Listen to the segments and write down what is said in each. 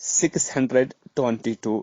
622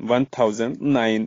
1009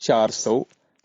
400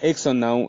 1009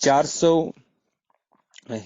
400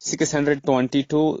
622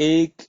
1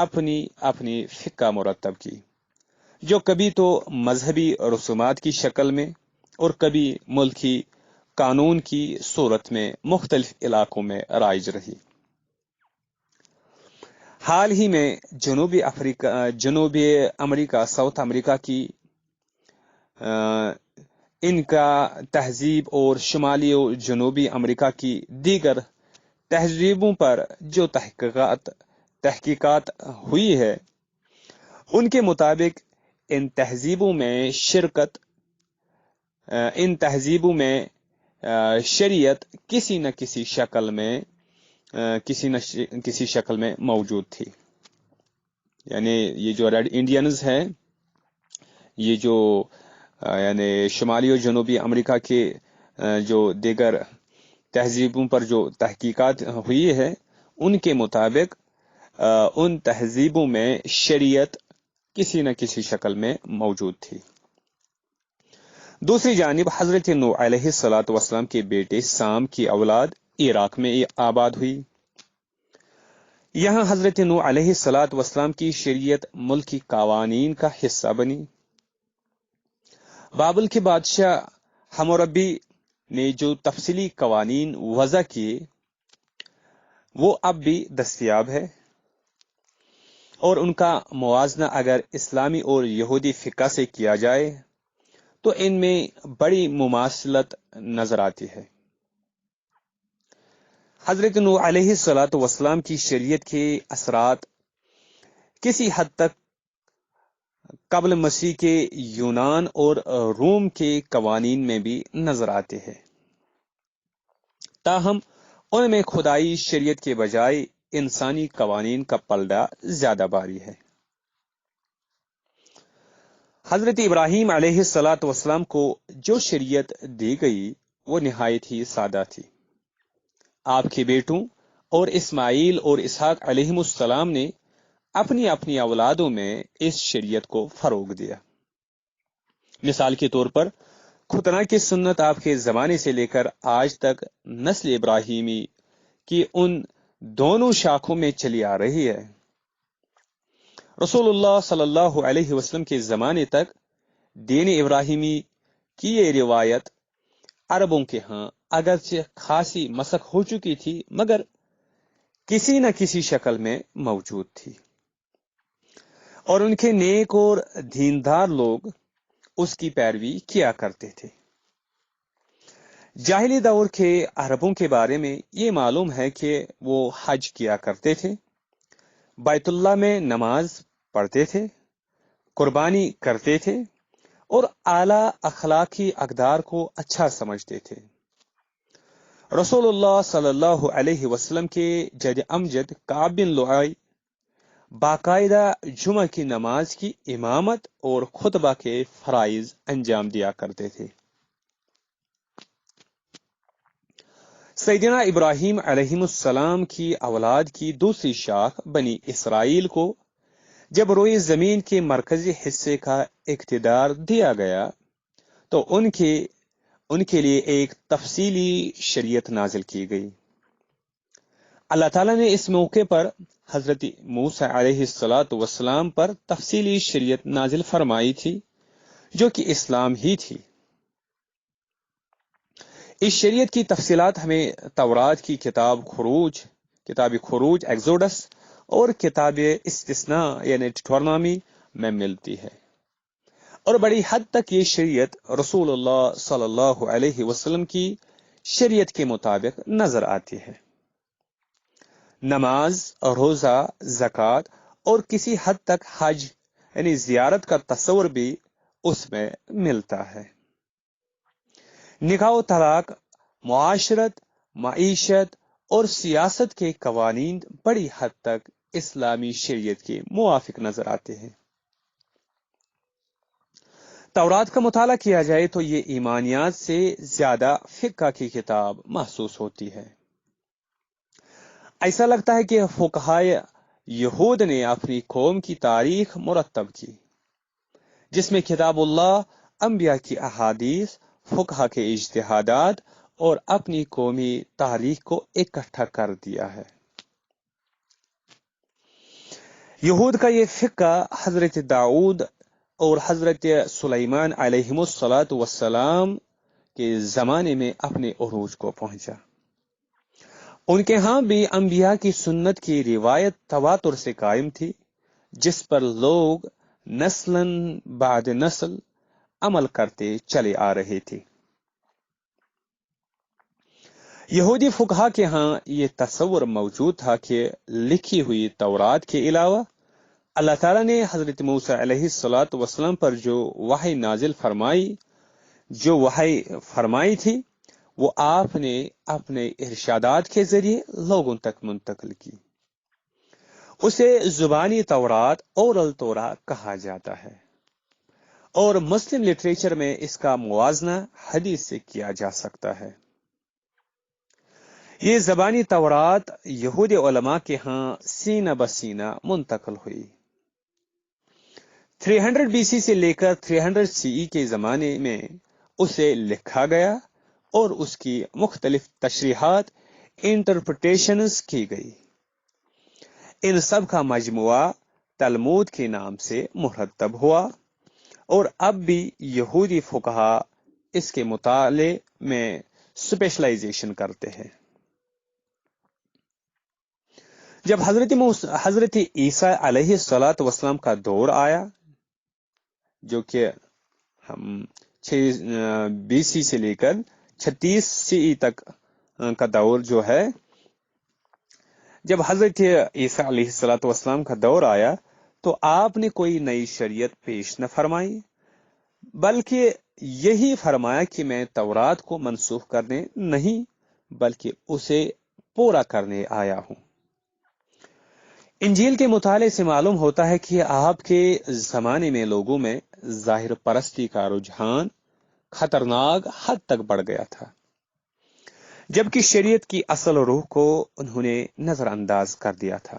اپنی اپنی فقہ مرتب کی، جو کبھی تو مذہبی رسومات کی شکل میں اور کبھی ملکی قانون کی صورت میں مختلف علاقوں میں رائج رہی۔ حال ہی میں جنوبی امریکہ ساؤتھ امریکہ کی ان کا تہذیب اور شمالی و جنوبی امریکہ کی دیگر تہذیبوں پر جو تحقیقات ہوئی ہے، ان کے مطابق ان تہذیبوں میں شریعت کسی نہ کسی شکل میں موجود تھی۔ یعنی یہ جو ریڈ انڈینز ہیں، یہ جو یعنی شمالی اور جنوبی امریکہ کے جو دیگر تہذیبوں پر جو تحقیقات ہوئی ہے، ان کے مطابق ان تہذیبوں میں شریعت کسی نہ کسی شکل میں موجود تھی۔ دوسری جانب حضرت نوح علیہ السلام کے بیٹے سام کی اولاد عراق میں آباد ہوئی۔ یہاں حضرت نوح علیہ السلام کی شریعت ملکی قوانین کا حصہ بنی۔ بابل کے بادشاہ حموربی نے جو تفصیلی قوانین وضع کیے وہ اب بھی دستیاب ہے، اور ان کا موازنہ اگر اسلامی اور یہودی فقہ سے کیا جائے تو ان میں بڑی مماثلت نظر آتی ہے۔ حضرت نوح علیہ السلام کی شریعت کے اثرات کسی حد تک قبل مسیح کے یونان اور روم کے قوانین میں بھی نظر آتے ہیں، تاہم ان میں خدائی شریعت کے بجائے انسانی قوانین کا پلڑا زیادہ بھاری ہے۔ حضرت ابراہیم علیہ السلام کو جو شریعت دی گئی وہ نہایت ہی سادہ تھی۔ آپ کے بیٹوں اور اسماعیل اور اسحاق علیہ السلام نے اپنی اپنی اولادوں میں اس شریعت کو فروغ دیا۔ مثال کے طور پر ختنہ کی سنت آپ کے زمانے سے لے کر آج تک نسل ابراہیمی کی ان دونوں شاخوں میں چلی آ رہی ہے۔ رسول اللہ صلی اللہ علیہ وسلم کے زمانے تک دین ابراہیمی کی یہ روایت عربوں کے ہاں اگرچہ خاصی مسخ ہو چکی تھی، مگر کسی نہ کسی شکل میں موجود تھی، اور ان کے نیک اور دیندار لوگ اس کی پیروی کیا کرتے تھے۔ جاہلی دور کے عربوں کے بارے میں یہ معلوم ہے کہ وہ حج کیا کرتے تھے، بیت اللہ میں نماز پڑھتے تھے، قربانی کرتے تھے اور اعلیٰ اخلاقی اقدار کو اچھا سمجھتے تھے۔ رسول اللہ صلی اللہ علیہ وسلم کے جد امجد کعب بن لؤی باقاعدہ جمعہ کی نماز کی امامت اور خطبہ کے فرائض انجام دیا کرتے تھے۔ سیدنا ابراہیم علیہ السلام کی اولاد کی دوسری شاخ بنی اسرائیل کو جب روئے زمین کے مرکزی حصے کا اقتدار دیا گیا تو ان کے لیے ایک تفصیلی شریعت نازل کی گئی۔ اللہ تعالیٰ نے اس موقع پر حضرت موسیٰ علیہ السلام پر تفصیلی شریعت نازل فرمائی تھی، جو کہ اسلام ہی تھی۔ اس شریعت کی تفصیلات ہمیں تورات کی کتاب خروج ایگزوڈس اور کتاب استثناء یعنی ڈیٹرونومی میں ملتی ہے، اور بڑی حد تک یہ شریعت رسول اللہ صلی اللہ علیہ وسلم کی شریعت کے مطابق نظر آتی ہے۔ نماز، روزہ، زکوٰۃ اور کسی حد تک حج یعنی زیارت کا تصور بھی اس میں ملتا ہے۔ نکاح و طلاق، معاشرت، معیشت اور سیاست کے قوانین بڑی حد تک اسلامی شریعت کے موافق نظر آتے ہیں۔ تورات کا مطالعہ کیا جائے تو یہ ایمانیات سے زیادہ فقہ کی کتاب محسوس ہوتی ہے۔ ایسا لگتا ہے کہ فقہائے یہود نے اپنی قوم کی تاریخ مرتب کی، جس میں کتاب اللہ، انبیاء کی احادیث، فقہا کے اجتہادات اور اپنی قومی تاریخ کو اکٹھا کر دیا ہے۔ یہود کا یہ فقہ حضرت داؤد اور حضرت سلیمان علیہم الصلاۃ والسلام کے زمانے میں اپنے عروج کو پہنچا۔ ان کے ہاں بھی انبیاء کی سنت کی روایت تواتر سے قائم تھی، جس پر لوگ نسلاً بعد نسل عمل کرتے چلے آ رہے تھے۔ یہودی فقہا کے ہاں یہ تصور موجود تھا کہ لکھی ہوئی تورات کے علاوہ اللہ تعالیٰ نے حضرت موسیٰ علیہ الصلاۃ والسلام پر جو وحی نازل فرمائی تھی وہ آپ نے اپنے ارشادات کے ذریعے لوگوں تک منتقل کی۔ اسے زبانی تورات اورل تورا کہا جاتا ہے، اور مسلم لٹریچر میں اس کا موازنہ حدیث سے کیا جا سکتا ہے۔ یہ زبانی تورات یہودی علماء کے ہاں سینہ بسینہ منتقل ہوئی۔ 300 BC سے لے کر 300 CE کے زمانے میں اسے لکھا گیا اور اس کی مختلف تشریحات انٹرپریٹیشنز کی گئی۔ ان سب کا مجموعہ تلمود کے نام سے مرتب ہوا، اور اب بھی یہودی فقہا اس کے مطالعے میں اسپیشلائزیشن کرتے ہیں۔ جب حضرت عیسیٰ علیہ الصلاۃ والسلام کا دور آیا، جو کہ ہم 6 BC سے لے کر 36 CE تک کا دور جو ہے، جب حضرت عیسیٰ علیہ الصلاۃ والسلام کا دور آیا تو آپ نے کوئی نئی شریعت پیش نہ فرمائی، بلکہ یہی فرمایا کہ میں تورات کو منسوخ کرنے نہیں بلکہ اسے پورا کرنے آیا ہوں۔ انجیل کے مطالعے سے معلوم ہوتا ہے کہ آپ کے زمانے میں لوگوں میں ظاہر پرستی کا رجحان خطرناک حد تک بڑھ گیا تھا، جبکہ شریعت کی اصل روح کو انہوں نے نظر انداز کر دیا تھا۔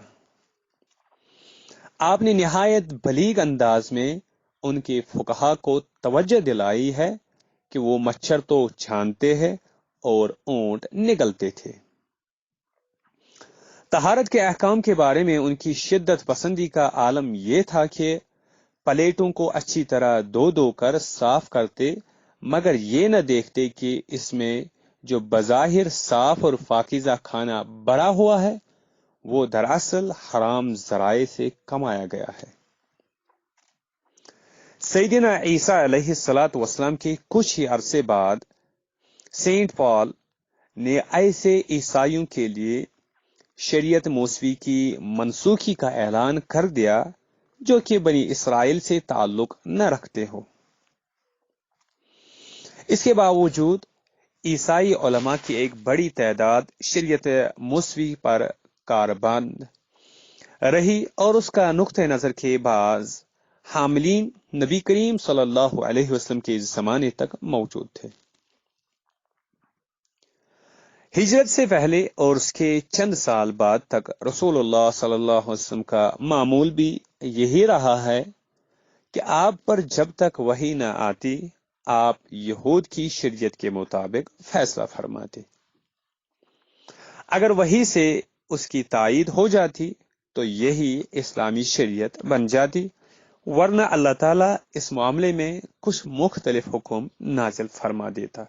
آپ نے نہایت بلیغ انداز میں ان کے فقہا کو توجہ دلائی ہے کہ وہ مچھر تو چھانتے ہیں اور اونٹ نگلتے تھے۔ طہارت کے احکام کے بارے میں ان کی شدت پسندی کا عالم یہ تھا کہ پلیٹوں کو اچھی طرح دھو کر صاف کرتے، مگر یہ نہ دیکھتے کہ اس میں جو بظاہر صاف اور پاکیزہ کھانا بڑا ہوا ہے وہ دراصل حرام ذرائع سے کمایا گیا ہے۔ سیدنا عیسیٰ علیہ الصلاۃ والسلام کے کچھ ہی عرصے بعد سینٹ پال نے ایسے عیسائیوں کے لیے شریعت موسوی کی منسوخی کا اعلان کر دیا جو کہ بنی اسرائیل سے تعلق نہ رکھتے ہو۔ اس کے باوجود عیسائی علماء کی ایک بڑی تعداد شریعت موسوی پر کاربند رہی، اور اس کا نقطہ نظر کے بعض حاملین نبی کریم صلی اللہ علیہ وسلم کے زمانے تک موجود تھے۔ ہجرت سے پہلے اور اس کے چند سال بعد تک رسول اللہ صلی اللہ علیہ وسلم کا معمول بھی یہی رہا ہے کہ آپ پر جب تک وحی نہ آتی آپ یہود کی شریعت کے مطابق فیصلہ فرماتے۔ اگر وحی سے اس کی تائید ہو جاتی تو یہی اسلامی شریعت بن جاتی، ورنہ اللہ تعالیٰ اس معاملے میں کچھ مختلف حکم نازل فرما دیتا۔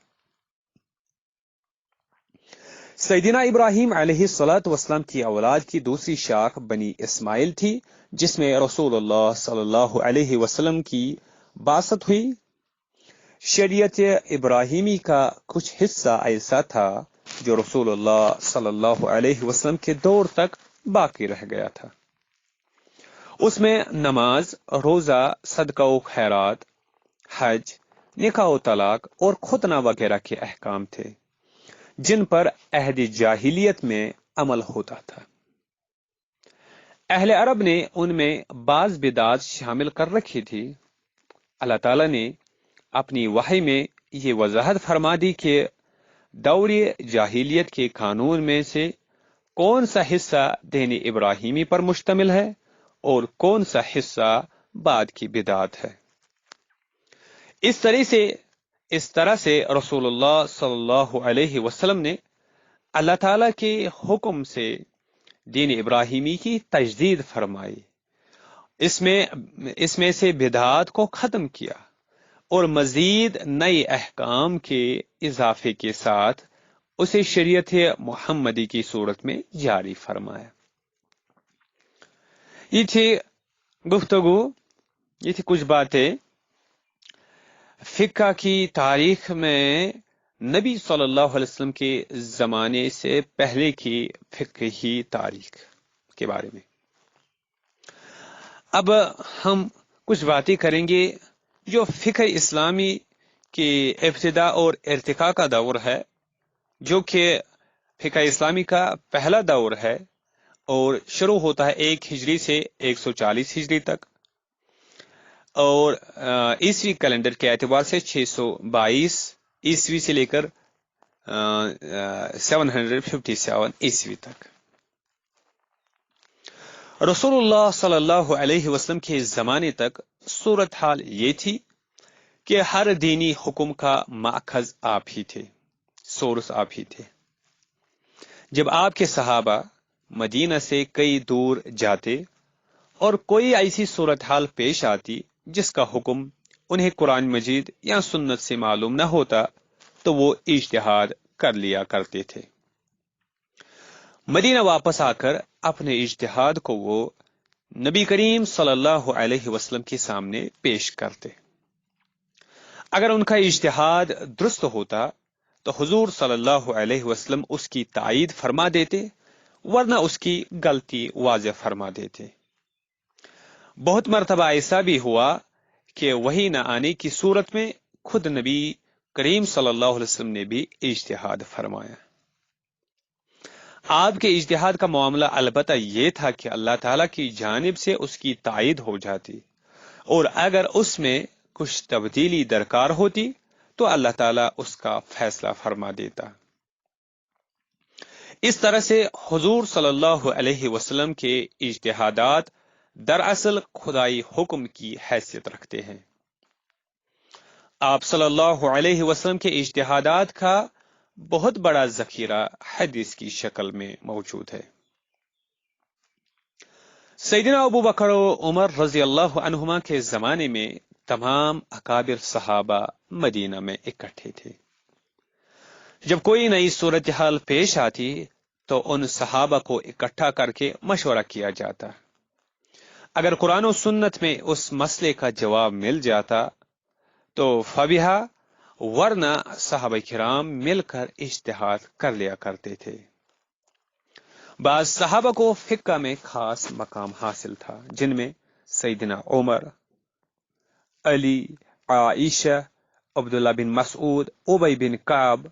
سیدنا ابراہیم علیہ الصلاۃ والسلام کی اولاد کی دوسری شاخ بنی اسماعیل تھی، جس میں رسول اللہ صلی اللہ علیہ وسلم کی بعثت ہوئی۔ شریعت ابراہیمی کا کچھ حصہ ایسا تھا جو رسول اللہ صلی اللہ علیہ وسلم کے دور تک باقی رہ گیا تھا۔ اس میں نماز، روزہ، صدقہ و خیرات، حج، نکاح و طلاق اور ختنہ وغیرہ کے احکام تھے جن پر عہد جاہلیت میں عمل ہوتا تھا۔ اہل عرب نے ان میں بعض بدعات شامل کر رکھی تھی۔ اللہ تعالیٰ نے اپنی وحی میں یہ وضاحت فرما دی کہ دور جاہلیت کے قانون میں سے کون سا حصہ دین ابراہیمی پر مشتمل ہے اور کون سا حصہ بعد کی بدعت ہے۔ اس طرح سے رسول اللہ صلی اللہ علیہ وسلم نے اللہ تعالیٰ کے حکم سے دین ابراہیمی کی تجدید فرمائی، اس میں سے بدعات کو ختم کیا اور مزید نئے احکام کے اضافے کے ساتھ اسے شریعت محمدی کی صورت میں جاری فرمایا۔ یہ تھی گفتگو، یہ تھی کچھ باتیں فقہ کی تاریخ میں نبی صلی اللہ علیہ وسلم کے زمانے سے پہلے کی فقہی تاریخ کے بارے میں۔ اب ہم کچھ باتیں کریں گے جو فقہ اسلامی کی ابتدا اور ارتقاء کا دور ہے، جو کہ فقہ اسلامی کا پہلا دور ہے اور شروع ہوتا ہے 1 ہجری سے 140 ہجری تک، اور عیسوی کیلنڈر کے اعتبار سے 622 عیسوی سے لے کر 757 عیسوی تک۔ رسول اللہ صلی اللہ علیہ وسلم کے زمانے تک صورتحال یہ تھی کہ ہر دینی حکم کا ماخذ آپ ہی تھے، سورس آپ ہی تھے۔ جب آپ کے صحابہ مدینہ سے کئی دور جاتے اور کوئی ایسی صورتحال پیش آتی جس کا حکم انہیں قرآن مجید یا سنت سے معلوم نہ ہوتا تو وہ اجتہاد کر لیا کرتے تھے۔ مدینہ واپس آ کر اپنے اجتہاد کو وہ نبی کریم صلی اللہ علیہ وسلم کے سامنے پیش کرتے۔ اگر ان کا اجتہاد درست ہوتا تو حضور صلی اللہ علیہ وسلم اس کی تائید فرما دیتے، ورنہ اس کی غلطی واضح فرما دیتے۔ بہت مرتبہ ایسا بھی ہوا کہ وحی نہ آنے کی صورت میں خود نبی کریم صلی اللہ علیہ وسلم نے بھی اجتہاد فرمایا۔ آپ کے اجتہاد کا معاملہ البتہ یہ تھا کہ اللہ تعالیٰ کی جانب سے اس کی تائید ہو جاتی، اور اگر اس میں کچھ تبدیلی درکار ہوتی تو اللہ تعالیٰ اس کا فیصلہ فرما دیتا۔ اس طرح سے حضور صلی اللہ علیہ وسلم کے اجتہادات دراصل خدائی حکم کی حیثیت رکھتے ہیں۔ آپ صلی اللہ علیہ وسلم کے اجتہادات کا بہت بڑا ذخیرہ حدیث کی شکل میں موجود ہے۔ سیدنا ابو بکر و عمر رضی اللہ عنہما کے زمانے میں تمام اکابر صحابہ مدینہ میں اکٹھے تھے۔ جب کوئی نئی صورتحال پیش آتی تو ان صحابہ کو اکٹھا کر کے مشورہ کیا جاتا۔ اگر قرآن و سنت میں اس مسئلے کا جواب مل جاتا تو فبیہا، ورنہ صحابہ کرام مل کر اجتہاد کر لیا کرتے تھے۔ بعض صحابہ کو فقہ میں خاص مقام حاصل تھا، جن میں سیدنا عمر، علی، عائشہ، عبداللہ بن مسعود، ابی بن کعب،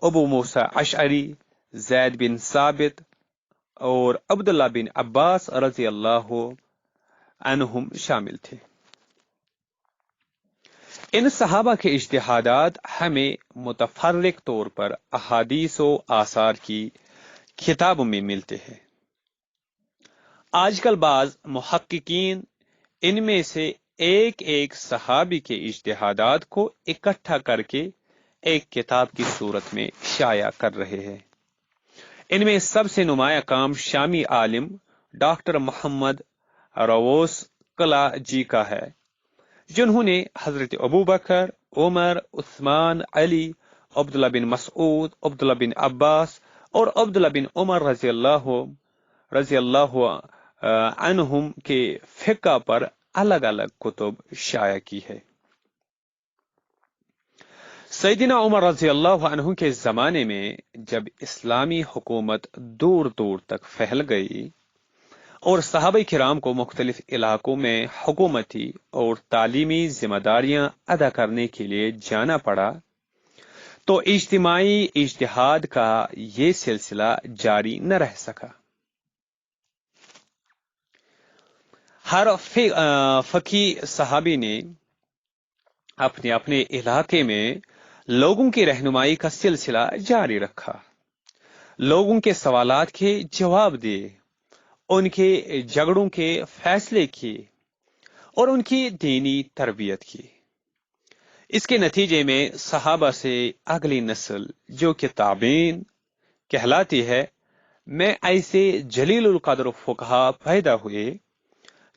ابو موسیٰ اشعری، زید بن ثابت اور عبداللہ بن عباس رضی اللہ عنہم شامل تھے۔ ان صحابہ کے اجتہادات ہمیں متفرق طور پر احادیث و آثار کی کتابوں میں ملتے ہیں۔ آج کل بعض محققین ان میں سے ایک ایک صحابی کے اجتہادات کو اکٹھا کر کے ایک کتاب کی صورت میں شائع کر رہے ہیں۔ ان میں سب سے نمایاں کام شامی عالم ڈاکٹر محمد رووس قلع جی کا ہے، جنہوں نے حضرت ابو بکر، عمر، عثمان، علی، عبداللہ بن مسعود، عبداللہ بن عباس اور عبداللہ بن عمر رضی اللہ عنہم کے فقہ پر الگ الگ کتب شائع کی ہے۔ سیدنا عمر رضی اللہ عنہ کے زمانے میں جب اسلامی حکومت دور دور تک پھیل گئی اور صحابہ کرام کو مختلف علاقوں میں حکومتی اور تعلیمی ذمہ داریاں ادا کرنے کے لیے جانا پڑا تو اجتماعی اجتہاد کا یہ سلسلہ جاری نہ رہ سکا۔ ہر فقی صحابی نے اپنے اپنے علاقے میں لوگوں کی رہنمائی کا سلسلہ جاری رکھا، لوگوں کے سوالات کے جواب دیے، ان کے جھگڑوں کے فیصلے کیے اور ان کی دینی تربیت کی۔ اس کے نتیجے میں صحابہ سے اگلی نسل جو کہ تابعین کہلاتی ہے میں ایسے جلیل القدر فقہا پیدا ہوئے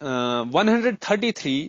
133